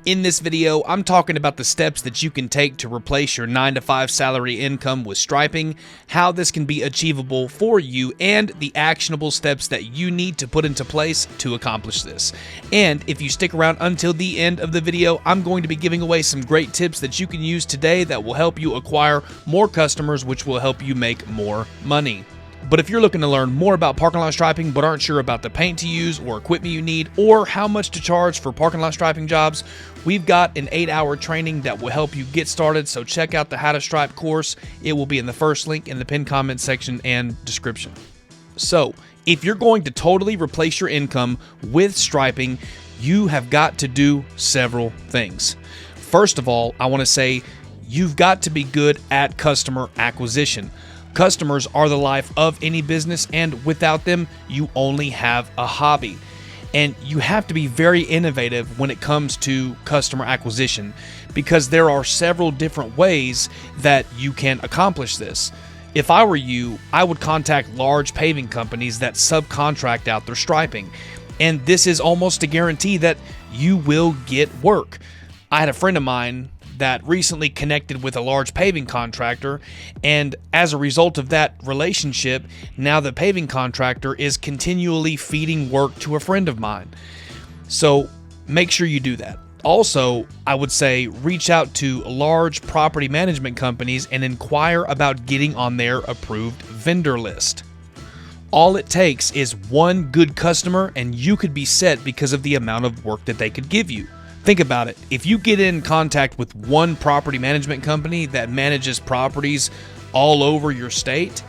In this video, I'm talking about the steps that you can take to replace your 9-to-5 salary income with striping, how this can be achievable for you, and the actionable steps that you need to put into place to accomplish this. And if you stick around until the end of the video, I'm going to be giving away some great tips that you can use today that will help you acquire more customers, which will help you make more money. But if you're looking to learn more about parking lot striping but aren't sure about the paint to use or equipment you need or how much to charge for parking lot striping jobs, we've got an 8-hour training that will help you get started, so check out the How to Stripe course. It will be in the first link in the pinned comment section and description. So, if you're going to totally replace your income with striping, you have got to do several things. First of all, I want to say you've got to be good at customer acquisition. Customers are the life of any business, and without them, you only have a hobby. And you have to be very innovative when it comes to customer acquisition, because there are several different ways that you can accomplish this. If I were you, I would contact large paving companies that subcontract out their striping, and this is almost a guarantee that you will get work. I had a friend of mine that recently connected with a large paving contractor, and as a result of that relationship, now the paving contractor is continually feeding work to a friend of mine. So make sure you do that. Also, I would say reach out to large property management companies and inquire about getting on their approved vendor list. All it takes is one good customer and you could be set because of the amount of work that they could give you. Think about it. If you get in contact with one property management company that manages properties all over your state,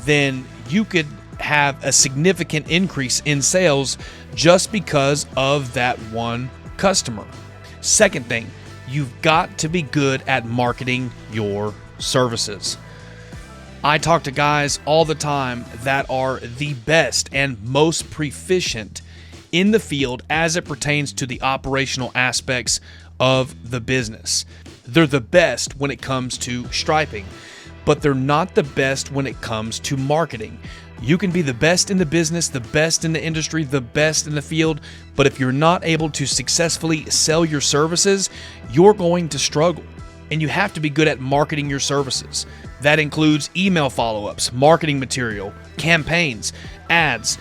then you could have a significant increase in sales just because of that one customer. Second thing, you've got to be good at marketing your services. I talk to guys all the time that are the best and most proficient in the field as it pertains to the operational aspects of the business. They're the best when it comes to striping, but they're not the best when it comes to marketing. You can be the best in the business, the best in the industry, the best in the field, but if you're not able to successfully sell your services, you're going to struggle. And you have to be good at marketing your services. That includes email follow-ups, marketing material, campaigns, ads,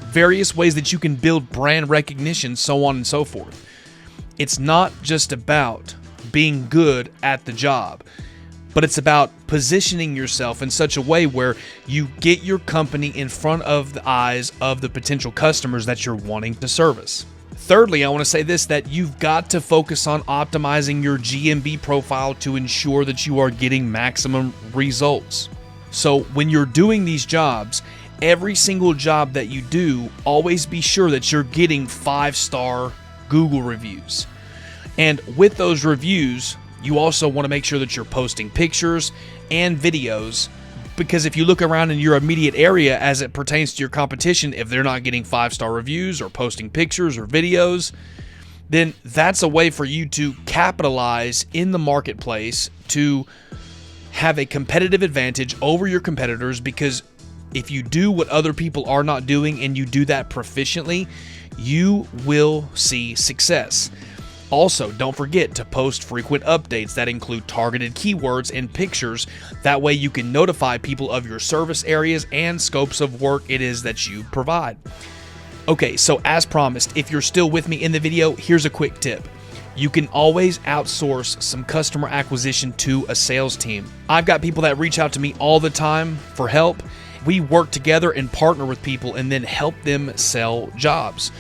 various ways that you can build brand recognition, so on and so forth. It's not just about being good at the job, but it's about positioning yourself in such a way where you get your company in front of the eyes of the potential customers that you're wanting to service. Thirdly, I want to say this, that you've got to focus on optimizing your GMB profile to ensure that you are getting maximum results. So when you're doing these jobs, every single job that you do, always be sure that you're getting 5-star Google reviews. And with those reviews, you also want to make sure that you're posting pictures and videos, because if you look around in your immediate area as it pertains to your competition, if they're not getting 5-star reviews or posting pictures or videos, then that's a way for you to capitalize in the marketplace to have a competitive advantage over your competitors, because if you do what other people are not doing and you do that proficiently, you will see success. Also, don't forget to post frequent updates that include targeted keywords and pictures. That way you can notify people of your service areas and scopes of work it is that you provide. Okay, so as promised, if you're still with me in the video, here's a quick tip. You can always outsource some customer acquisition to a sales team. I've got people that reach out to me all the time for help. We work together and partner with people and then help them sell jobs.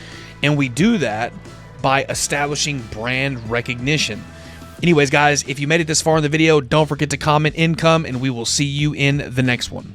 And we do that by establishing brand recognition. Anyways, guys, if you made it this far in the video, don't forget to comment income, and we will see you in the next one.